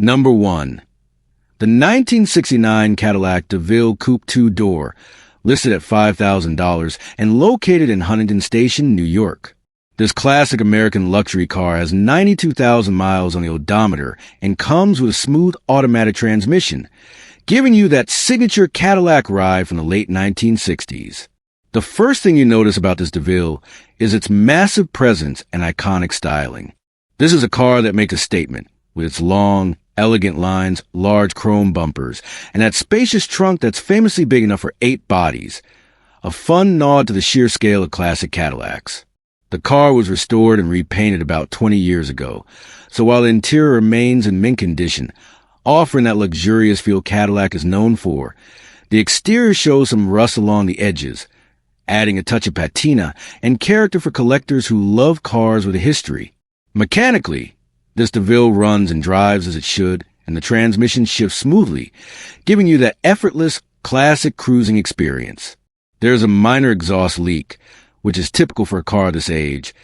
Number 1. The 1969 Cadillac DeVille Coupe two-door, listed at $5,000 and located in Huntington Station, New York. This classic American luxury car has 92,000 miles on the odometer and comes with a smooth automatic transmission, giving you that signature Cadillac ride from the late 1960s. The first thing you notice about this DeVille is its massive presence and iconic styling. This is a car that makes a statement, with its long, elegant lines, large chrome bumpers, and that spacious trunk that's famously big enough for 8 bodies. A fun nod to the sheer scale of classic Cadillacs. The car was restored and repainted about 20 years ago, so while the interior remains in mint condition, offering that luxurious feel Cadillac is known for, the exterior shows some rust along the edges, adding a touch of patina and character for collectors who love cars with a history. Mechanically, this DeVille runs and drives as it should, and the transmission shifts smoothly, giving you that effortless, classic cruising experience. There's a minor exhaust leak, which is typical for a car this age,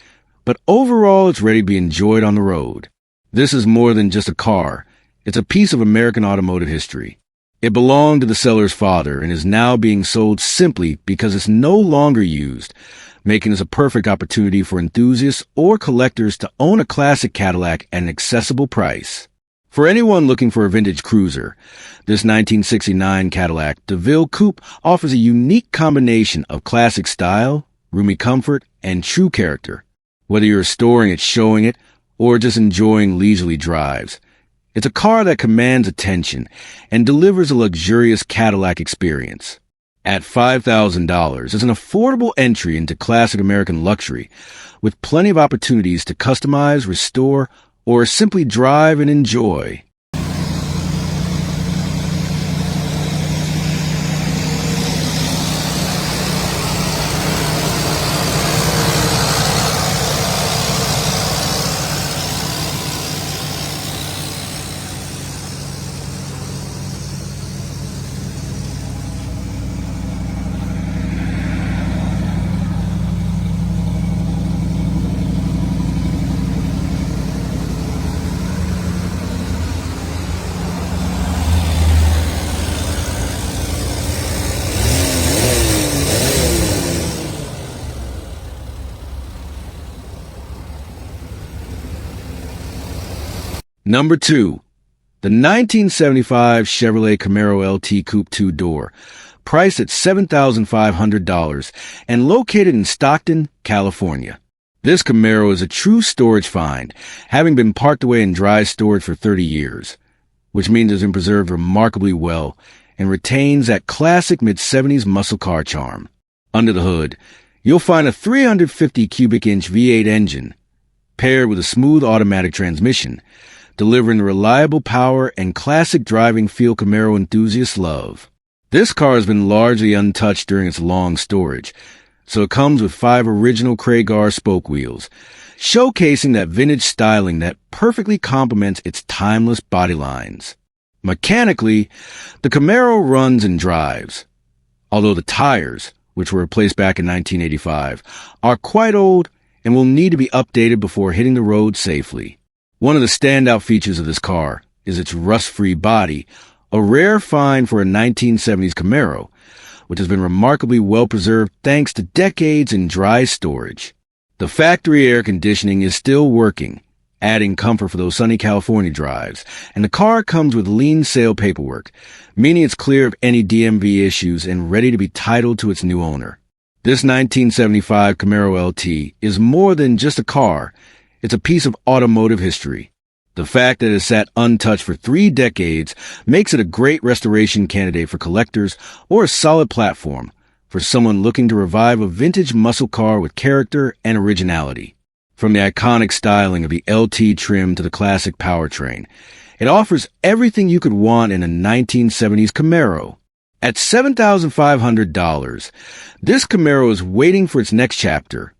but overall it's ready to be enjoyed on the road. This is more than just a car. It's a piece of American automotive history. It belonged to the seller's father and is now being sold simply because it's no longer used, making this a perfect opportunity for enthusiasts or collectors to own a classic Cadillac at an accessible price. For anyone looking for a vintage cruiser, this 1969 Cadillac DeVille Coupe offers a unique combination of classic style, roomy comfort, and true character. Whether you're storing it, showing it, or just enjoying leisurely drives, it's a car that commands attention and delivers a luxurious Cadillac experience. At $5,000, it's an affordable entry into classic American luxury, with plenty of opportunities to customize, restore, or simply drive and enjoy. Number 2. The 1975 Chevrolet Camaro LT Coupe two-door, priced at $7,500 and located in Stockton, California. This Camaro is a true storage find, having been parked away in dry storage for 30 years, which means it's been preserved remarkably well and retains that classic mid-70s muscle car charm. Under the hood, you'll find a 350 cubic inch V8 engine, paired with a smooth automatic transmission, delivering the reliable power and classic driving feel Camaro enthusiasts love. This car has been largely untouched during its long storage, so it comes with 5 original Craigar spoke wheels, showcasing that vintage styling that perfectly complements its timeless body lines. Mechanically, the Camaro runs and drives, although the tires, which were replaced back in 1985, are quite old and will need to be updated before hitting the road safely. One of the standout features of this car is its rust-free body, a rare find for a 1970s Camaro, which has been remarkably well preserved thanks to decades in dry storage. The factory air conditioning is still working, adding comfort for those sunny California drives, and the car comes with lien sale paperwork, meaning it's clear of any DMV issues and ready to be titled to its new owner. This 1975 Camaro LT is more than just a car. It's a piece of automotive history. The fact that it sat untouched for 3 decades makes it a great restoration candidate for collectors or a solid platform for someone looking to revive a vintage muscle car with character and originality. From the iconic styling of the LT trim to the classic powertrain, it offers everything you could want in a 1970s Camaro. At $7,500, this Camaro is waiting for its next chapter,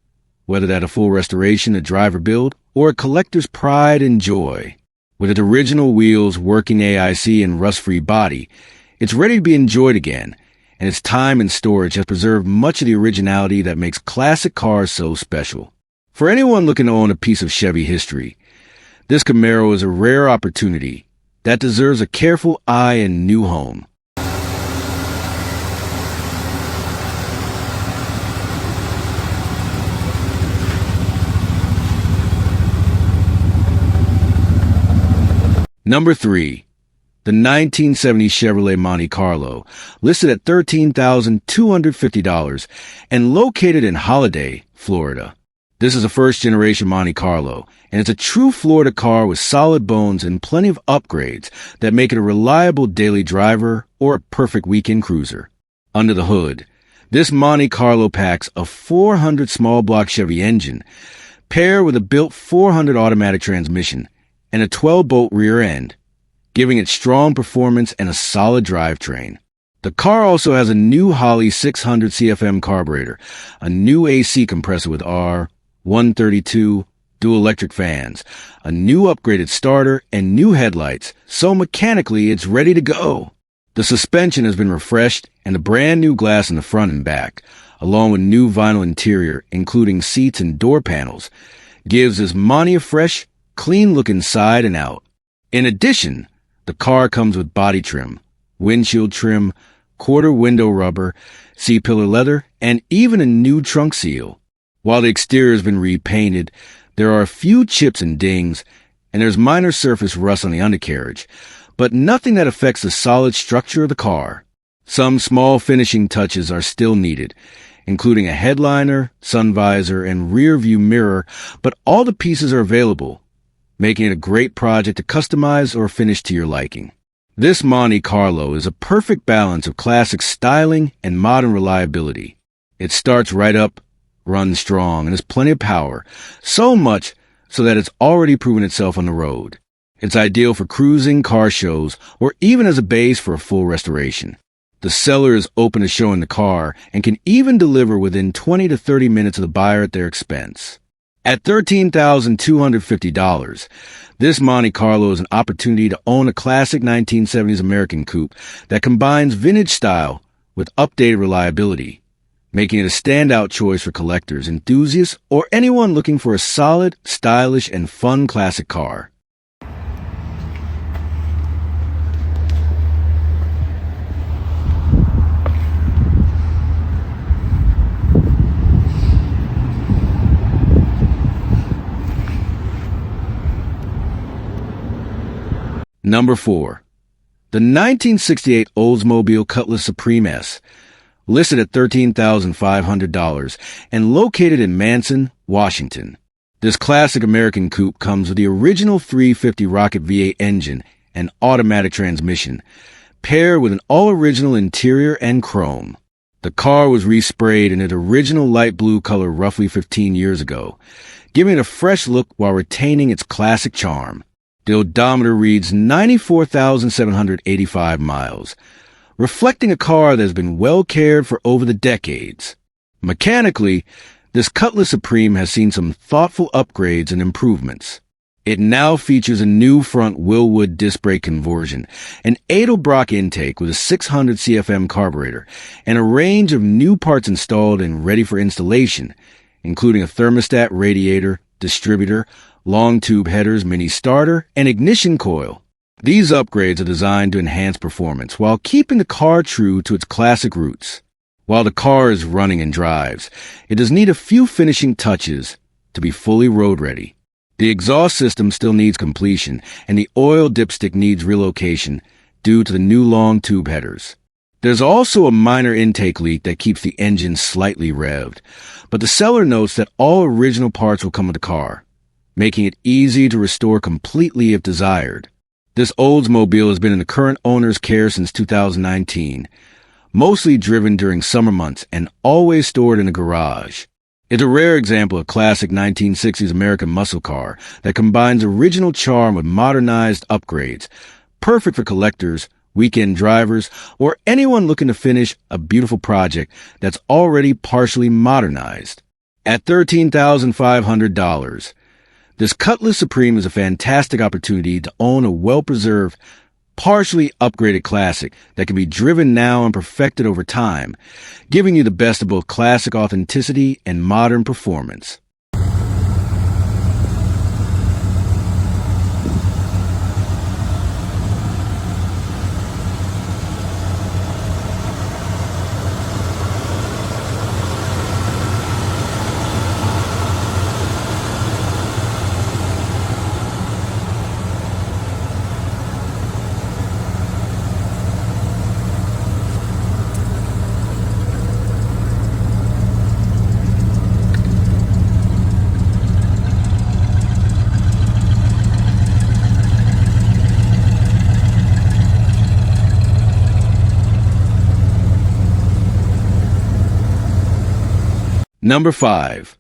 whether that a full restoration, a driver build, or a collector's pride and joy. With its original wheels, working AIC, and rust-free body, it's ready to be enjoyed again, and its time and storage has preserved much of the originality that makes classic cars so special. For anyone looking to own a piece of Chevy history, this Camaro is a rare opportunity, that deserves a careful eye and new home. Number 3. The 1970 Chevrolet Monte Carlo, listed at $13,250 and located in Holiday, Florida. This is a first-generation Monte Carlo, and it's a true Florida car with solid bones and plenty of upgrades that make it a reliable daily driver or a perfect weekend cruiser. Under the hood, this Monte Carlo packs a 400 small-block Chevy engine, paired with a built 400 automatic transmission and a 12-bolt rear end, giving it strong performance and a solid drivetrain. The car also has a new Holley 600 CFM carburetor, a new AC compressor with R132 dual electric fans, a new upgraded starter, and new headlights, so mechanically it's ready to go. The suspension has been refreshed and a brand new glass in the front and back, along with new vinyl interior, including seats and door panels, gives this Monte a fresh, clean look inside and out. In addition, the car comes with body trim, windshield trim, quarter window rubber, C-pillar leather, and even a new trunk seal. While the exterior has been repainted, there are a few chips and dings, and there's minor surface rust on the undercarriage, but nothing that affects the solid structure of the car. Some small finishing touches are still needed, including a headliner, sun visor, and rear view mirror, but all the pieces are available, making it a great project to customize or finish to your liking. This Monte Carlo is a perfect balance of classic styling and modern reliability. It starts right up, runs strong, and has plenty of power, so much so that it's already proven itself on the road. It's ideal for cruising, car shows, or even as a base for a full restoration. The seller is open to showing the car and can even deliver within 20 to 30 minutes of the buyer at their expense. At $13,250, this Monte Carlo is an opportunity to own a classic 1970s American coupe that combines vintage style with updated reliability, making it a standout choice for collectors, enthusiasts, or anyone looking for a solid, stylish, and fun classic car. Number 4. The 1968 Oldsmobile Cutlass Supreme S, listed at $13,500 and located in Manson, Washington. This classic American coupe comes with the original 350 Rocket V8 engine and automatic transmission, paired with an all-original interior and chrome. The car was resprayed in its original light blue color roughly 15 years ago, giving it a fresh look while retaining its classic charm. The odometer reads 94,785 miles, reflecting a car that has been well cared for over the decades. Mechanically, this Cutlass Supreme has seen some thoughtful upgrades and improvements. It now features a new front Willwood disc brake conversion, an Edelbrock intake with a 600 CFM carburetor, and a range of new parts installed and ready for installation, including a thermostat radiator, distributor, long tube headers, mini starter, and ignition coil. These upgrades are designed to enhance performance while keeping the car true to its classic roots. While the car is running and drives, it does need a few finishing touches to be fully road ready. The exhaust system still needs completion, and the oil dipstick needs relocation due to the new long tube headers. There's also a minor intake leak that keeps the engine slightly revved, but the seller notes that all original parts will come with the car, making it easy to restore completely if desired. This Oldsmobile has been in the current owner's care since 2019, mostly driven during summer months and always stored in a garage. It's a rare example of classic 1960s American muscle car that combines original charm with modernized upgrades, perfect for collectors, weekend drivers, or anyone looking to finish a beautiful project that's already partially modernized. At $13,500, this Cutlass Supreme is a fantastic opportunity to own a well-preserved, partially upgraded classic that can be driven now and perfected over time, giving you the best of both classic authenticity and modern performance. Number 5.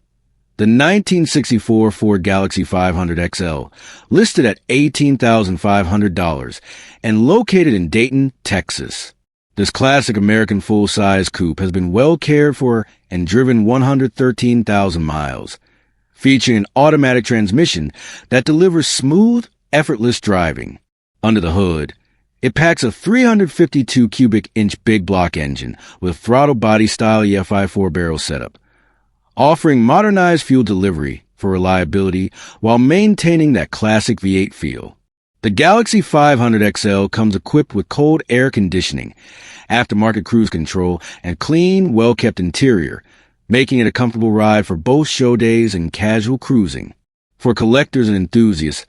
The 1964 Ford Galaxy 500 XL, listed at $18,500 and located in Dayton, Texas. This classic American full-size coupe has been well cared for and driven 113,000 miles, featuring an automatic transmission that delivers smooth, effortless driving. Under the hood, it packs a 352 cubic inch big block engine with throttle body style EFI 4-barrel setup, offering modernized fuel delivery for reliability while maintaining that classic V8 feel. The Galaxy 500 XL comes equipped with cold air conditioning, aftermarket cruise control, and clean, well-kept interior, making it a comfortable ride for both show days and casual cruising. For collectors and enthusiasts,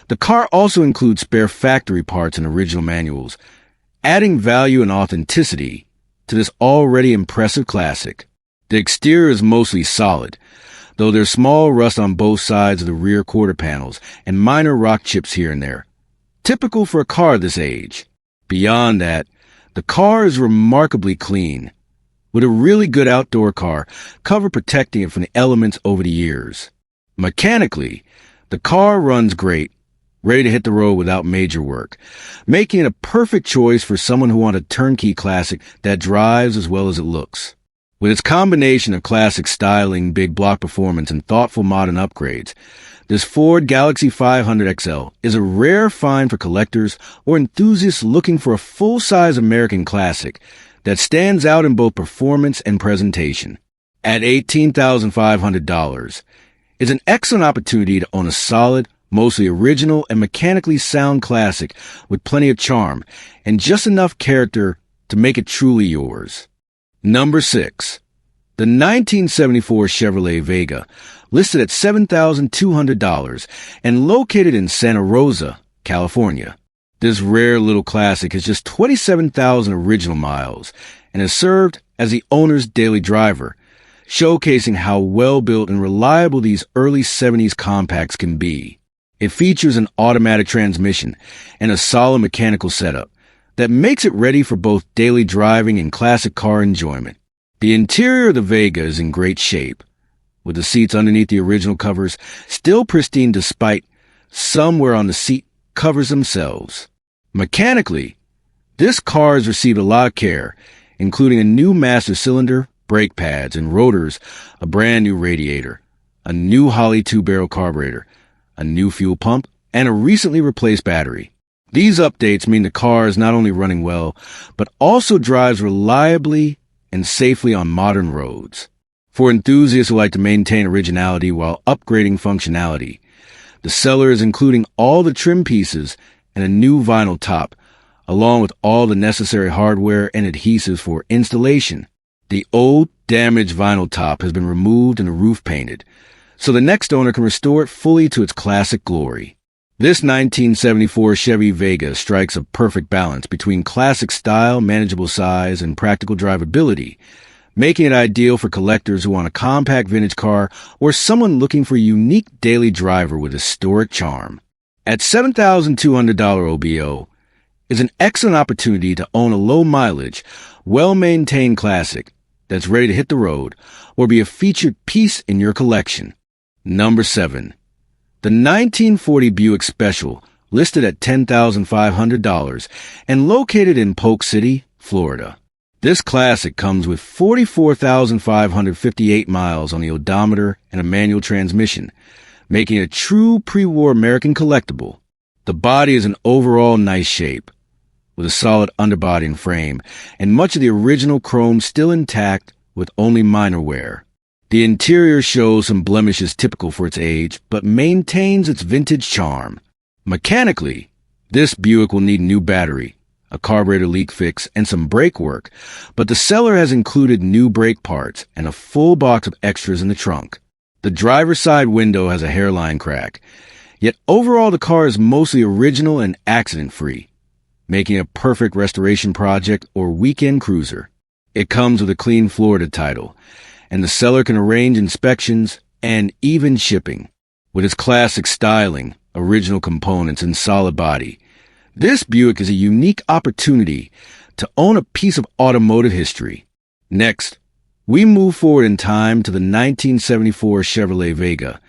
the car also includes spare factory parts and original manuals, adding value and authenticity to this already impressive classic. The exterior is mostly solid, though there's small rust on both sides of the rear quarter panels and minor rock chips here and there, typical for a car this age. Beyond that, the car is remarkably clean, with a really good outdoor car cover protecting it from the elements over the years. Mechanically, the car runs great, ready to hit the road without major work, making it a perfect choice for someone who wants a turnkey classic that drives as well as it looks. With its combination of classic styling, big block performance, and thoughtful modern upgrades, this Ford Galaxy 500 XL is a rare find for collectors or enthusiasts looking for a full-size American classic that stands out in both performance and presentation. At $18,500, it's an excellent opportunity to own a solid, mostly original and mechanically sound classic with plenty of charm and just enough character to make it truly yours. Number 6. The 1974 Chevrolet Vega, listed at $7,200 and located in Santa Rosa, California. This rare little classic has just 27,000 original miles and has served as the owner's daily driver, showcasing how well-built and reliable these early 70s compacts can be. It features an automatic transmission and a solid mechanical setup that makes it ready for both daily driving and classic car enjoyment. The interior of the Vega is in great shape, with the seats underneath the original covers still pristine despite some wear on the seat covers themselves. Mechanically, this car has received a lot of care, including a new master cylinder, brake pads, and rotors, a brand new radiator, a new Holley 2-barrel carburetor, a new fuel pump, and a recently replaced battery. These updates mean the car is not only running well, but also drives reliably and safely on modern roads. For enthusiasts who like to maintain originality while upgrading functionality, the seller is including all the trim pieces and a new vinyl top, along with all the necessary hardware and adhesives for installation. The old, damaged vinyl top has been removed and the roof painted, so the next owner can restore it fully to its classic glory. This 1974 Chevy Vega strikes a perfect balance between classic style, manageable size, and practical drivability, making it ideal for collectors who want a compact vintage car or someone looking for a unique daily driver with historic charm. At $7,200 OBO is an excellent opportunity to own a low-mileage, well-maintained classic that's ready to hit the road or be a featured piece in your collection. Number 7. The 1940 Buick Special, listed at $10,500 and located in Polk City, Florida. This classic comes with 44,558 miles on the odometer and a manual transmission, making it a true pre-war American collectible. The body is in overall nice shape, with a solid underbody and frame, and much of the original chrome still intact with only minor wear. The interior shows some blemishes typical for its age, but maintains its vintage charm. Mechanically, this Buick will need a new battery, a carburetor leak fix, and some brake work, but the seller has included new brake parts and a full box of extras in the trunk. The driver's side window has a hairline crack, yet overall the car is mostly original and accident-free, making it a perfect restoration project or weekend cruiser. It comes with a clean Florida title, and the seller can arrange inspections and even shipping. With its classic styling, original components, and solid body, this Buick is a unique opportunity to own a piece of automotive history. Next, We move forward in time to the 1974 Chevrolet Vega,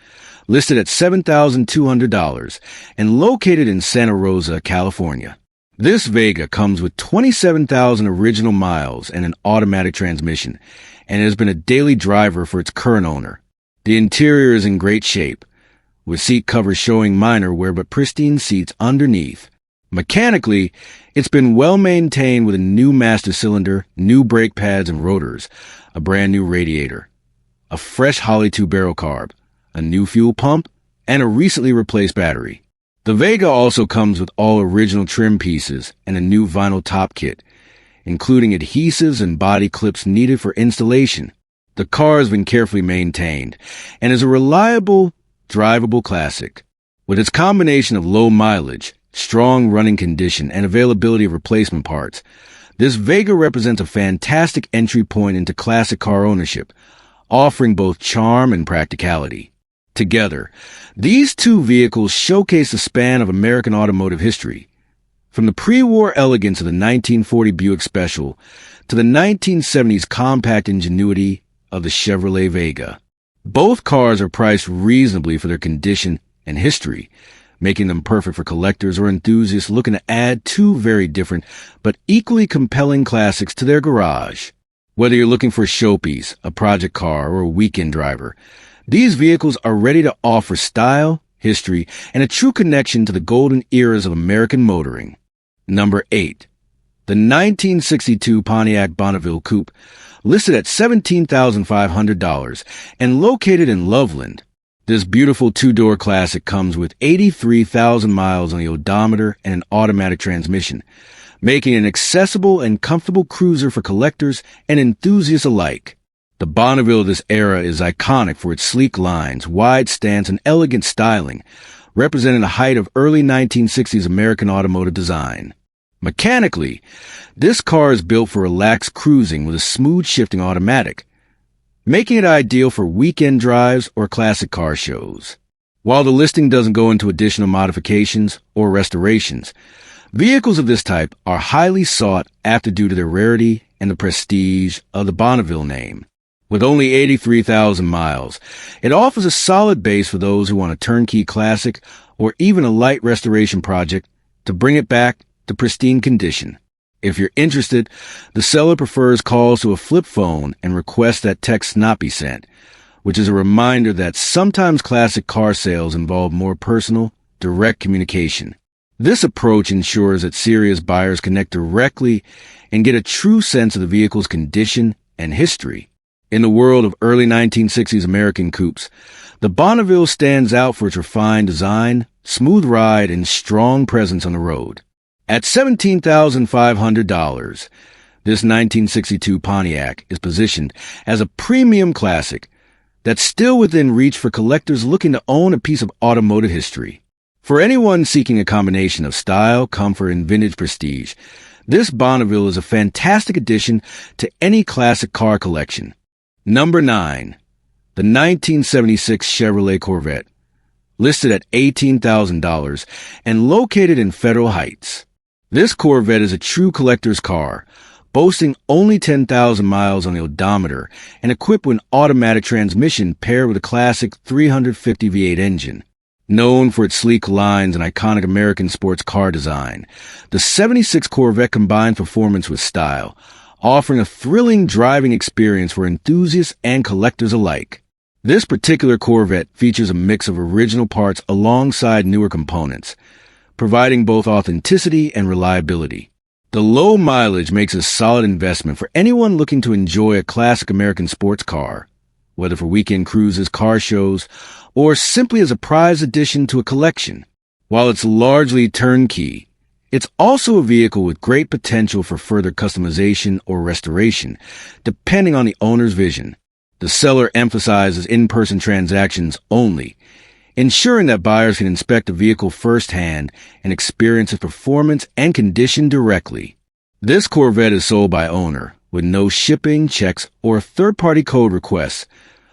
listed at $7,200 and located in Santa Rosa, California. This Vega comes with 27,000 original miles and an automatic transmission, and has been a daily driver for its current owner. The interior is in great shape, with seat covers showing minor wear but pristine seats underneath. Mechanically, it's been well maintained with a new master cylinder, new brake pads and rotors, a brand new radiator, a fresh Holley 2 barrel carb, a new fuel pump, and a recently replaced battery. The Vega also comes with all original trim pieces and a new vinyl top kit, including adhesives and body clips needed for installation. The car has been carefully maintained and is a reliable, drivable classic. With its combination of low mileage, strong running condition, and availability of replacement parts, this Vega represents a fantastic entry point into classic car ownership, offering both charm and practicality. Together, these two vehicles showcase the span of American automotive history, from the pre-war elegance of the 1940 Buick Special to the 1970s compact ingenuity of the Chevrolet Vega. Both cars are priced reasonably for their condition and history, making them perfect for collectors or enthusiasts looking to add two very different but equally compelling classics to their garage. Whether you're looking for a showpiece, a project car, or a weekend driver, these vehicles are ready to offer style, history, and a true connection to the golden eras of American motoring. Number 8. The 1962 Pontiac Bonneville Coupe, listed at $17,500 and located in Loveland. This beautiful two-door classic comes with 83,000 miles on the odometer and an automatic transmission, making it an accessible and comfortable cruiser for collectors and enthusiasts alike. The Bonneville of this era is iconic for its sleek lines, wide stance, and elegant styling, representing the height of early 1960s American automotive design. Mechanically, this car is built for relaxed cruising with a smooth shifting automatic, making it ideal for weekend drives or classic car shows. While the listing doesn't go into additional modifications or restorations, vehicles of this type are highly sought after due to their rarity and the prestige of the Bonneville name. With only 83,000 miles, it offers a solid base for those who want a turnkey classic or even a light restoration project to bring it back to pristine condition. If you're interested, the seller prefers calls to a flip phone and requests that texts not be sent, which is a reminder that sometimes classic car sales involve more personal, direct communication. This approach ensures that serious buyers connect directly and get a true sense of the vehicle's condition and history. In the world of early 1960s American coupes, the Bonneville stands out for its refined design, smooth ride, and strong presence on the road. At $17,500, this 1962 Pontiac is positioned as a premium classic that's still within reach for collectors looking to own a piece of automotive history. For anyone seeking a combination of style, comfort, and vintage prestige, this Bonneville is a fantastic addition to any classic car collection. Number 9. The 1976 Chevrolet Corvette, listed at $18,000 and located in Federal Heights. This Corvette is a true collector's car, boasting only 10,000 miles on the odometer and equipped with an automatic transmission paired with a classic 350 V8 engine. Known for its sleek lines and iconic American sports car design, the 76 Corvette combines performance with style, offering a thrilling driving experience for enthusiasts and collectors alike. This particular Corvette features a mix of original parts alongside newer components, providing both authenticity and reliability. The low mileage makes a solid investment for anyone looking to enjoy a classic American sports car, whether for weekend cruises, car shows, or simply as a prized addition to a collection. While it's largely turnkey, it's also a vehicle with great potential for further customization or restoration, depending on the owner's vision. The seller emphasizes in-person transactions only, ensuring that buyers can inspect the vehicle firsthand and experience its performance and condition directly. This Corvette is sold by owner, with no shipping, checks, or third-party code requests,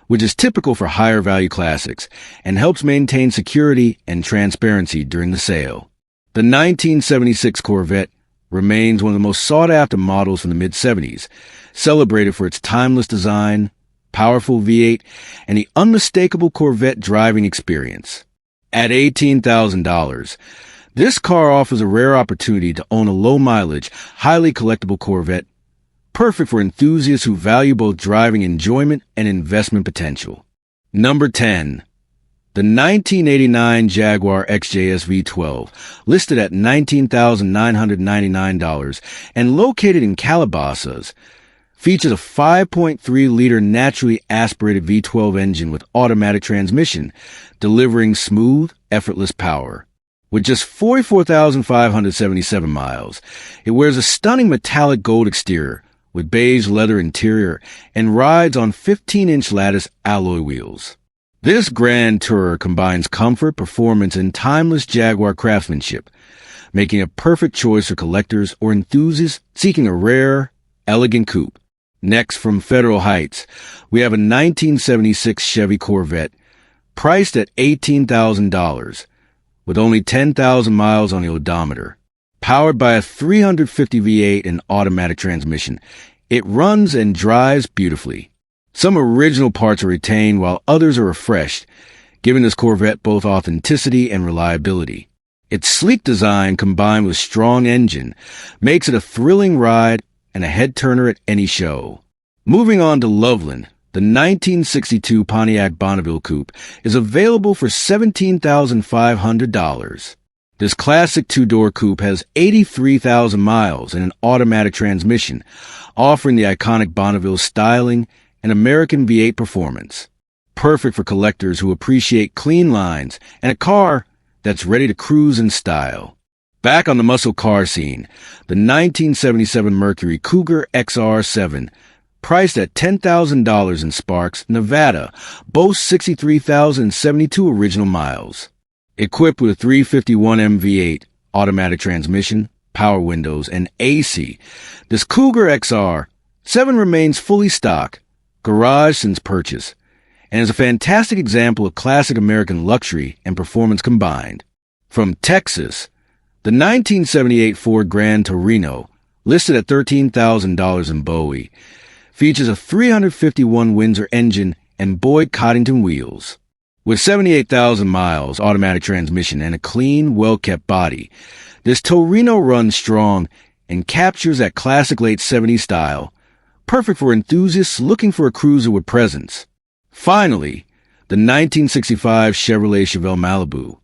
which is typical for higher-value classics and helps maintain security and transparency during the sale. The 1976 Corvette remains one of the most sought-after models from the mid-70s, celebrated for its timeless design, powerful V8, and the unmistakable Corvette driving experience. At $18,000, this car offers a rare opportunity to own a low-mileage, highly collectible Corvette, perfect for enthusiasts who value both driving enjoyment and investment potential. Number 10. The 1989 Jaguar XJS V12, listed at $19,999 and located in Calabasas, features a 5.3-liter naturally aspirated V12 engine with automatic transmission, delivering smooth, effortless power. With just 44,577 miles, it wears a stunning metallic gold exterior with beige leather interior and rides on 15-inch lattice alloy wheels. This grand tourer combines comfort, performance, and timeless Jaguar craftsmanship, making a perfect choice for collectors or enthusiasts seeking a rare, elegant coupe. Next, from Federal Heights, we have a 1976 Chevy Corvette, priced at $18,000, with only 10,000 miles on the odometer. Powered by a 350 V8 and automatic transmission, it runs and drives beautifully. Some original parts are retained while others are refreshed, giving this Corvette both authenticity and reliability. Its sleek design combined with strong engine makes it a thrilling ride and a head-turner at any show. Moving on to Loveland, the 1962 Pontiac Bonneville Coupe is available for $17,500. This classic two-door coupe has 83,000 miles and an automatic transmission, offering the iconic Bonneville styling and American V8 performance. Perfect for collectors who appreciate clean lines and a car that's ready to cruise in style. Back on the muscle car scene, the 1977 Mercury Cougar XR7, priced at $10,000 in Sparks, Nevada, boasts 63,072 original miles. Equipped with a 351M V8, automatic transmission, power windows, and AC, this Cougar XR7 remains fully stock, garage since purchase, and is a fantastic example of classic American luxury and performance combined. From Texas, the 1978 Ford Grand Torino, listed at $13,000 in Bowie, features a 351 Windsor engine and Boyd Coddington wheels. With 78,000 miles, automatic transmission, and a clean, well-kept body, this Torino runs strong and captures that classic late 70s style, perfect for enthusiasts looking for a cruiser with presence. Finally, the 1965 Chevrolet Chevelle Malibu,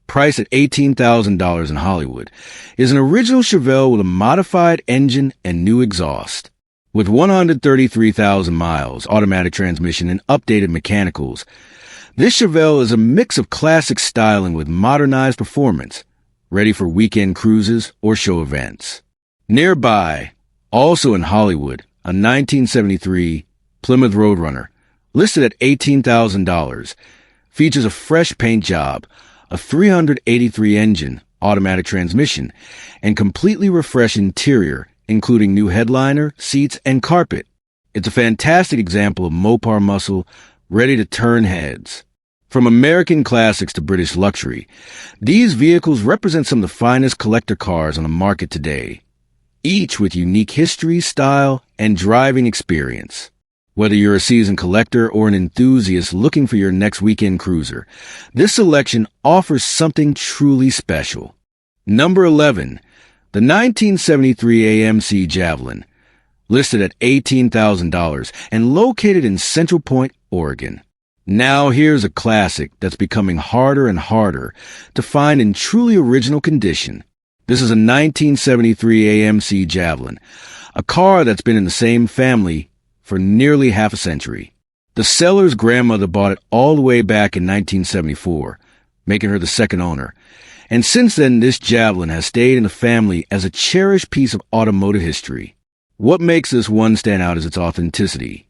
priced at $18,000 in Hollywood, is an original Chevelle with a modified engine and new exhaust. With 133,000 miles, automatic transmission, and updated mechanicals, this Chevelle is a mix of classic styling with modernized performance, ready for weekend cruises or show events. Nearby, also in Hollywood, a 1973 Plymouth Roadrunner, listed at $18,000, features a fresh paint job, a 383 engine, automatic transmission, and completely refreshed interior, including new headliner, seats, and carpet. It's a fantastic example of Mopar muscle, ready to turn heads. From American classics to British luxury, these vehicles represent some of the finest collector cars on the market today, each with unique history, style, and driving experience. Whether you're a seasoned collector or an enthusiast looking for your next weekend cruiser, this selection offers something truly special. Number 11. The 1973 AMC Javelin, listed at $18,000 and located in Central Point, Oregon. Now here's a classic that's becoming harder and harder to find in truly original condition. This is a 1973 AMC Javelin, a car that's been in the same family for nearly half a century. The seller's grandmother bought it all the way back in 1974, making her the second owner. And since then, this Javelin has stayed in the family as a cherished piece of automotive history. What makes this one stand out is its authenticity.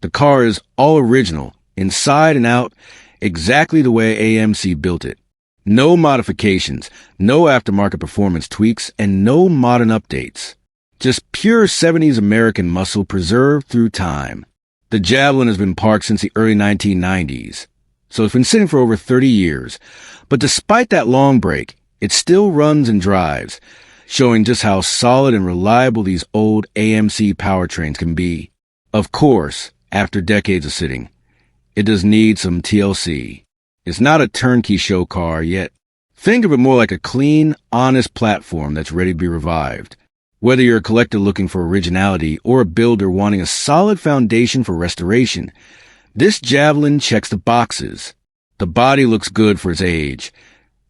The car is all original, inside and out, exactly the way AMC built it. No modifications, no aftermarket performance tweaks, and no modern updates. Just pure 70s American muscle preserved through time. The Javelin has been parked since the early 1990s, so it's been sitting for over 30 years. But despite that long break, it still runs and drives, showing just how solid and reliable these old AMC powertrains can be. Of course, after decades of sitting, it does need some TLC. It's not a turnkey show car yet. Think of it more like a clean, honest platform that's ready to be revived. Whether you're a collector looking for originality or a builder wanting a solid foundation for restoration, this Javelin checks the boxes. The body looks good for its age.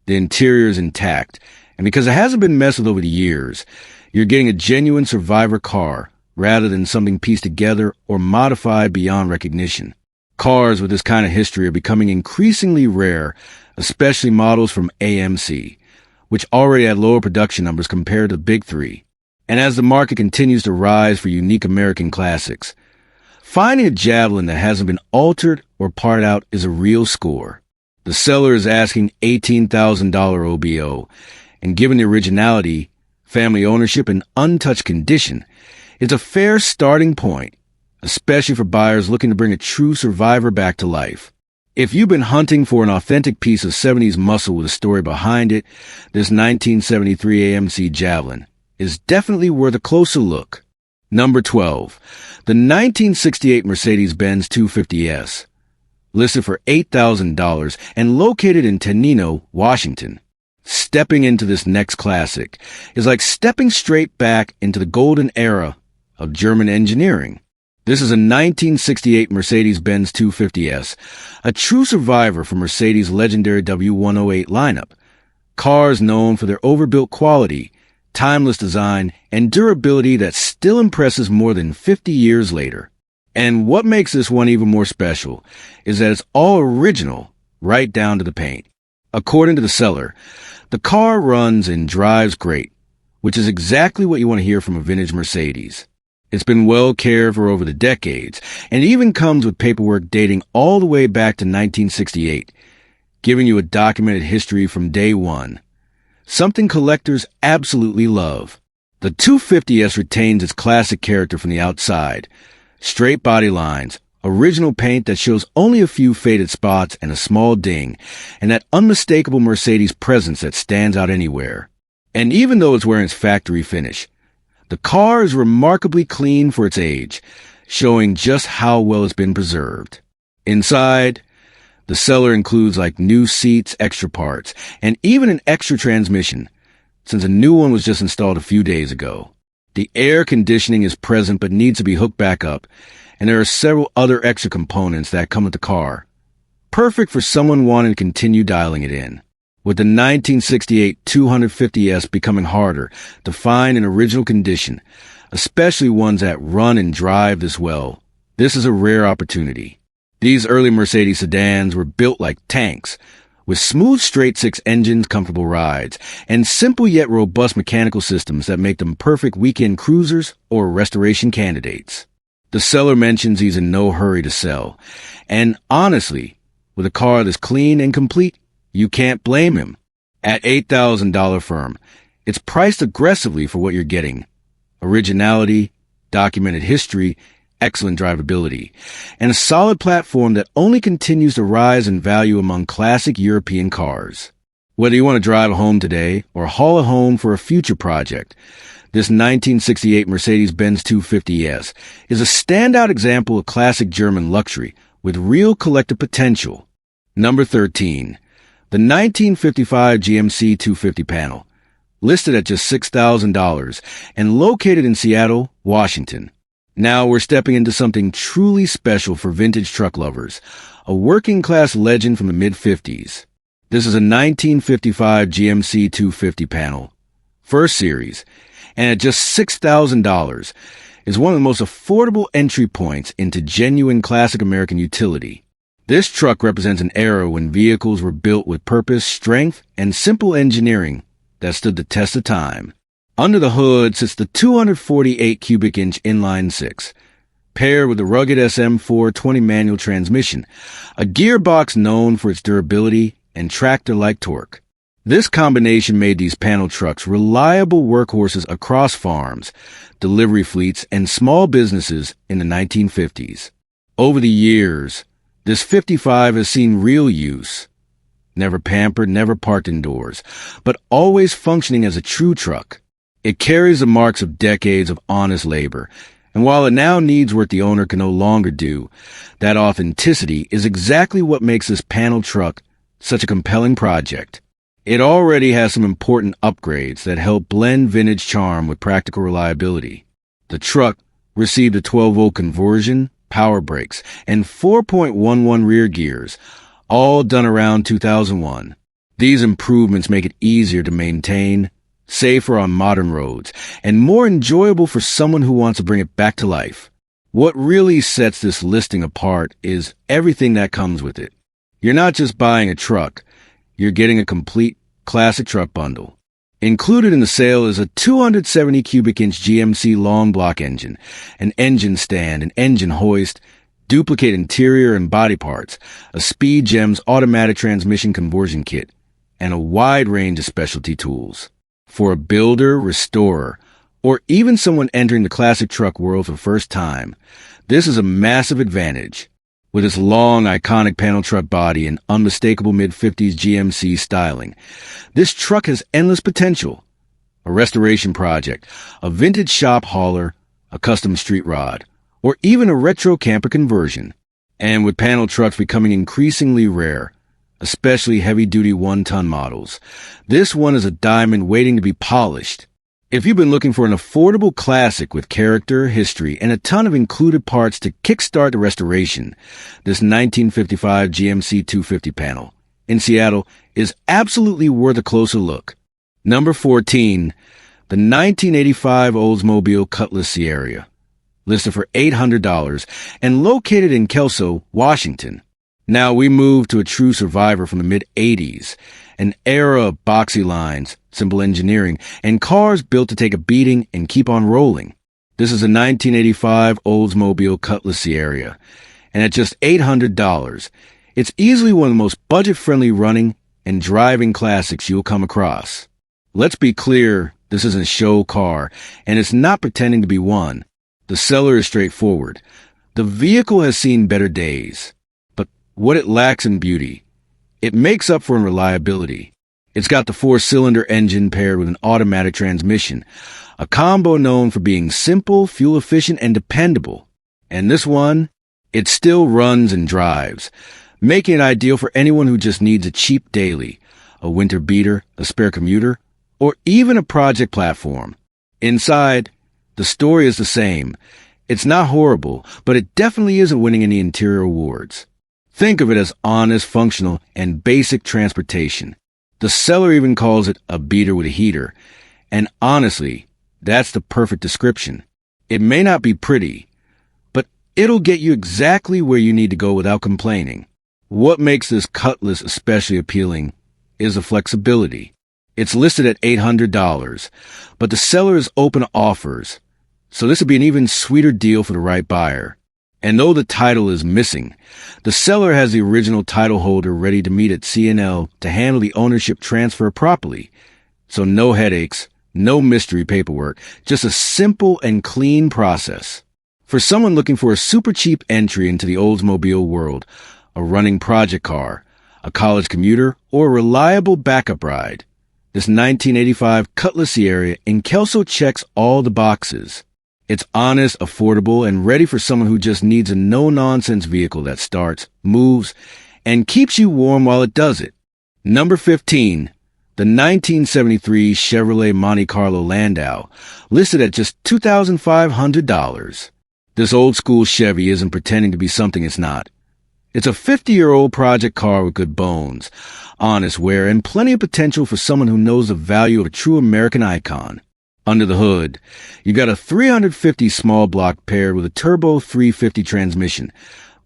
The interior is intact. And because it hasn't been messed with over the years, you're getting a genuine survivor car rather than something pieced together or modified beyond recognition. Cars with this kind of history are becoming increasingly rare, especially models from AMC, which already had lower production numbers compared to the big three. And as the market continues to rise for unique American classics, finding a Javelin that hasn't been altered or parted out is a real score. The seller is asking $18,000 OBO, and given the originality, family ownership, and untouched condition, it's a fair starting point, especially for buyers looking to bring a true survivor back to life. If you've been hunting for an authentic piece of 70s muscle with a story behind it, this 1973 AMC Javelin is definitely worth a closer look. Number 12, the 1968 Mercedes-Benz 250S, listed for $8,000 and located in Tenino, Washington. Stepping into this next classic is like stepping straight back into the golden era of German engineering. This is a 1968 Mercedes-Benz 250S, a true survivor from Mercedes' legendary W108 lineup. Cars known for their overbuilt quality, timeless design, and durability that still impresses more than 50 years later. And what makes this one even more special is that it's all original, right down to the paint. According to the seller, the car runs and drives great, which is exactly what you want to hear from a vintage Mercedes. It's been well cared for over the decades, and even comes with paperwork dating all the way back to 1968, giving you a documented history from day one. Something collectors absolutely love. The 250S retains its classic character from the outside. Straight body lines, original paint that shows only a few faded spots and a small ding, and that unmistakable Mercedes presence that stands out anywhere. And even though it's wearing its factory finish, the car is remarkably clean for its age, showing just how well it's been preserved. Inside, the seller includes like new seats, extra parts, and even an extra transmission, since a new one was just installed a few days ago. The air conditioning is present but needs to be hooked back up, and there are several other extra components that come with the car. Perfect for someone wanting to continue dialing it in. With the 1968 250S becoming harder to find in original condition, especially ones that run and drive this well, this is a rare opportunity. These early Mercedes sedans were built like tanks, with smooth straight-six engines, comfortable rides, and simple yet robust mechanical systems that make them perfect weekend cruisers or restoration candidates. The seller mentions he's in no hurry to sell, and honestly, with a car this clean and complete, you can't blame him. At $8,000 firm, it's priced aggressively for what you're getting. Originality, documented history, excellent drivability, and a solid platform that only continues to rise in value among classic European cars. Whether you want to drive it home today or haul it home for a future project, this 1968 Mercedes-Benz 250S is a standout example of classic German luxury with real collector potential. Number 13. The 1955 GMC 250 panel, listed at just $6,000 and located in Seattle, Washington. Now we're stepping into something truly special for vintage truck lovers, a working-class legend from the mid-50s. This is a 1955 GMC 250 panel, first series, and at just $6,000 is one of the most affordable entry points into genuine classic American utility. This truck represents an era when vehicles were built with purpose, strength, and simple engineering that stood the test of time. Under the hood sits the 248 cubic inch inline six, paired with the rugged SM420 manual transmission, a gearbox known for its durability and tractor-like torque. This combination made these panel trucks reliable workhorses across farms, delivery fleets, and small businesses in the 1950s. Over the years, this 55 has seen real use. Never pampered, never parked indoors, but always functioning as a true truck. It carries the marks of decades of honest labor, and while it now needs work the owner can no longer do, that authenticity is exactly what makes this panel truck such a compelling project. It already has some important upgrades that help blend vintage charm with practical reliability. The truck received a 12-volt conversion, power brakes, and 4.11 rear gears, all done around 2001. These improvements make it easier to maintain, safer on modern roads, and more enjoyable for someone who wants to bring it back to life. What really sets this listing apart is everything that comes with it. You're not just buying a truck, you're getting a complete classic truck bundle. Included in the sale is a 270 cubic inch GMC long block engine, an engine stand, an engine hoist, duplicate interior and body parts, a Speed Gems automatic transmission conversion kit, and a wide range of specialty tools. For a builder, restorer, or even someone entering the classic truck world for the first time, this is a massive advantage. With its long, iconic panel truck body and unmistakable mid-50s GMC styling, this truck has endless potential. A restoration project, a vintage shop hauler, a custom street rod, or even a retro camper conversion. And with panel trucks becoming increasingly rare, especially heavy-duty one-ton models, this one is a diamond waiting to be polished. If you've been looking for an affordable classic with character, history, and a ton of included parts to kickstart the restoration, this 1955 GMC 250 panel in Seattle is absolutely worth a closer look. Number 14, the 1985 Oldsmobile Cutlass Sierra, listed for $800 and located in Kelso, Washington. Now we move to a true survivor from the mid-'80s, an era of boxy lines, simple engineering, and cars built to take a beating and keep on rolling. This is a 1985 Oldsmobile Cutlass Sierra, and at just $800, it's easily one of the most budget-friendly running and driving classics you'll come across. Let's be clear, this isn't a show car, and it's not pretending to be one. The seller is straightforward. The vehicle has seen better days. But what it lacks in beauty, it makes up for in reliability. It's got the 4-cylinder engine paired with an automatic transmission, a combo known for being simple, fuel-efficient, and dependable. And this one, it still runs and drives, making it ideal for anyone who just needs a cheap daily, a winter beater, a spare commuter, or even a project platform. Inside, the story is the same. It's not horrible, but it definitely isn't winning any interior awards. Think of it as honest, functional, and basic transportation. The seller even calls it a beater with a heater. And honestly, that's the perfect description. It may not be pretty, but it'll get you exactly where you need to go without complaining. What makes this Cutlass especially appealing is the flexibility. It's listed at $800, but the seller is open to offers, so this would be an even sweeter deal for the right buyer. And though the title is missing, the seller has the original title holder ready to meet at C&L to handle the ownership transfer properly. So no headaches, no mystery paperwork, just a simple and clean process. For someone looking for a super cheap entry into the Oldsmobile world, a running project car, a college commuter, or a reliable backup ride, this 1985 Cutlass Sierra in Kelso checks all the boxes. It's honest, affordable, and ready for someone who just needs a no-nonsense vehicle that starts, moves, and keeps you warm while it does it. Number 15, the 1973 Chevrolet Monte Carlo Landau, listed at just $2,500. This old-school Chevy isn't pretending to be something it's not. It's a 50-year-old project car with good bones, honest wear, and plenty of potential for someone who knows the value of a true American icon. Under the hood, you got a 350 small block paired with a turbo 350 transmission,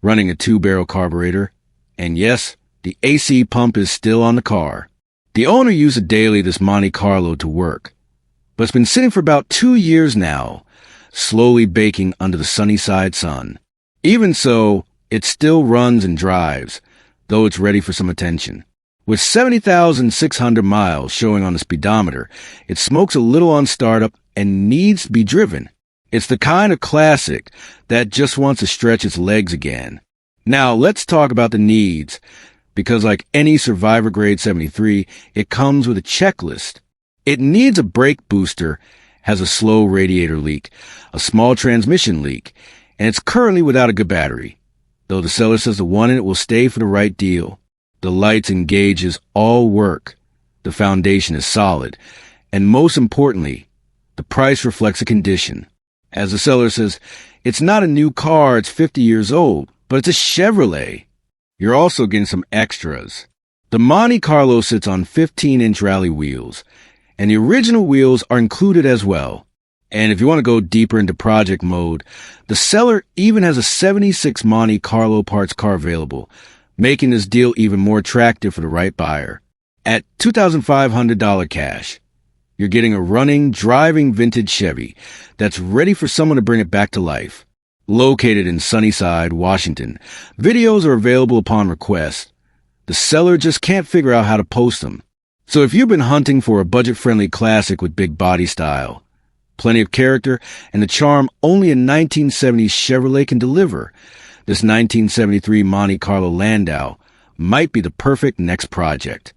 running a 2-barrel carburetor, and yes, the AC pump is still on the car. The owner uses daily this Monte Carlo to work, but it's been sitting for about 2 years now, slowly baking under the sunny side sun. Even so, it still runs and drives, though it's ready for some attention. With 70,600 miles showing on the speedometer, it smokes a little on startup and needs to be driven. It's the kind of classic that just wants to stretch its legs again. Now, let's talk about the needs, because like any Survivor Grade 73, it comes with a checklist. It needs a brake booster has a slow radiator leak, a small transmission leak, and it's currently without a good battery, though the seller says the one in it will stay for the right deal. The lights and gauges all work. The foundation is solid. And most importantly, the price reflects the condition. As the seller says, it's not a new car, it's 50 years old, but it's a Chevrolet. You're also getting some extras. The Monte Carlo sits on 15-inch rally wheels, and the original wheels are included as well. And if you want to go deeper into project mode, the seller even has a 76 Monte Carlo parts car available, making this deal even more attractive for the right buyer. At $2,500 cash, you're getting a running, driving vintage Chevy that's ready for someone to bring it back to life. Located in Sunnyside, Washington, videos are available upon request. The seller just can't figure out how to post them. So if you've been hunting for a budget-friendly classic with big body style, plenty of character, and the charm only a 1970s Chevrolet can deliver, this 1973 Monte Carlo Landau might be the perfect next project.